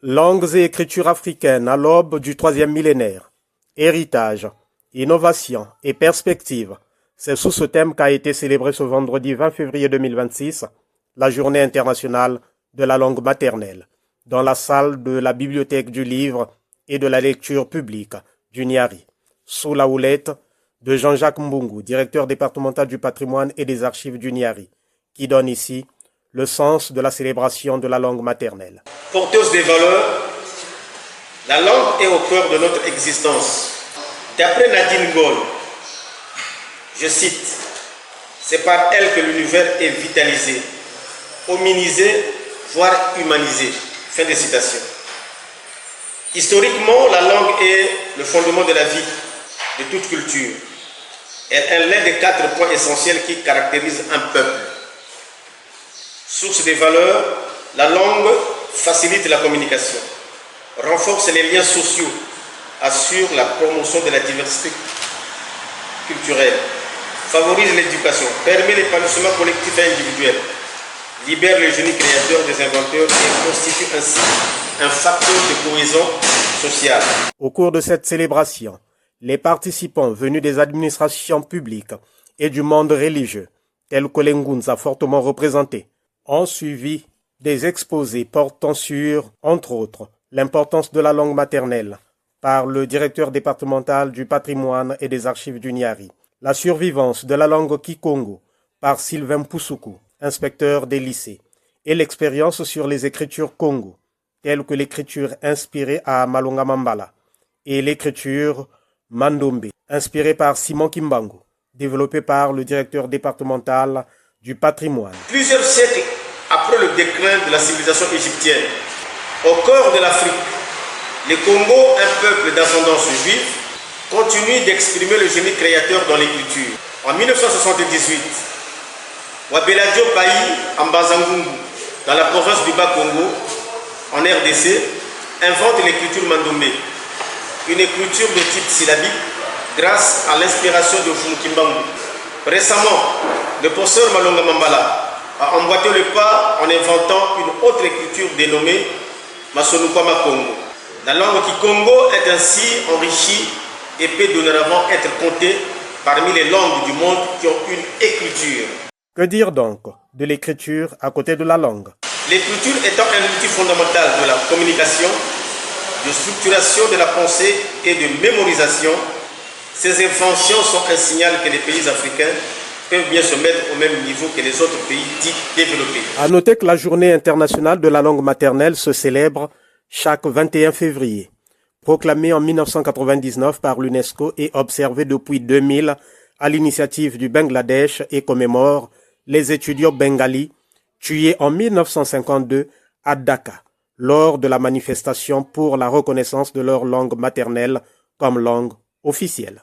Langues et écritures africaines à l'aube du troisième millénaire. Héritage, innovation et perspective. C'est sous ce thème qu'a été célébrée ce vendredi 20 février 2026 la Journée internationale de la langue maternelle dans la salle de la Bibliothèque du livre et de la lecture publique du Niari, sous la houlette de Jean-Jacques Mbungu, directeur départemental du patrimoine et des archives du Niari, qui donne ici le sens de la célébration de la langue maternelle. Porteuse des valeurs, la langue est au cœur de notre existence. D'après Nadine Gaulle, je cite, « C'est par elle que l'univers est vitalisé, hominisé, voire humanisé. » Fin de citation. Historiquement, la langue est le fondement de la vie de toute culture. Elle est l'un des 4 points essentiels qui caractérisent un peuple. Source des valeurs, la langue facilite la communication, renforce les liens sociaux, assure la promotion de la diversité culturelle, favorise l'éducation, permet l'épanouissement collectif et individuel, libère les génies créateurs des inventeurs et constitue ainsi un facteur de cohésion sociale. Au cours de cette célébration, les participants venus des administrations publiques et du monde religieux, tels que l'Ngunza fortement représentés, ont suivi des exposés portant sur, entre autres, l'importance de la langue maternelle par le directeur départemental du patrimoine et des archives du Niari, la survivance de la langue Kikongo par Sylvain Poussoukou, inspecteur des lycées, et l'expérience sur les écritures Congo, telles que l'écriture inspirée à Malonga Mambala et l'écriture Mandombe, inspirée par Simon Kimbangu, développée par le directeur départemental du patrimoine. Plusieurs siècles après le déclin de la civilisation égyptienne, au cœur de l'Afrique, les Congo, un peuple d'ascendance juive, continue d'exprimer le génie créateur dans l'écriture. En 1978, Wabeladio Payi, en Bazangungu, dans la province du Bas-Congo, en RDC, invente l'écriture Mandombe, une écriture de type syllabique grâce à l'inspiration de Kimbangu. Récemment, le professeur Malonga Mambala a emboîté le pas en inventant une autre écriture dénommée Masonukama Congo. La langue Kikongo est ainsi enrichie et peut dorénavant être comptée parmi les langues du monde qui ont une écriture. Que dire donc de l'écriture à côté de la langue? L'écriture étant un outil fondamental de la communication, de structuration de la pensée et de mémorisation, ces inventions sont un signal que les pays africains peuvent bien se mettre au même niveau que les autres pays dits développés. À noter que la Journée internationale de la langue maternelle se célèbre chaque 21 février, proclamée en 1999 par l'UNESCO et observée depuis 2000 à l'initiative du Bangladesh et commémore les étudiants bengalis tués en 1952 à Dhaka lors de la manifestation pour la reconnaissance de leur langue maternelle comme langue officielle.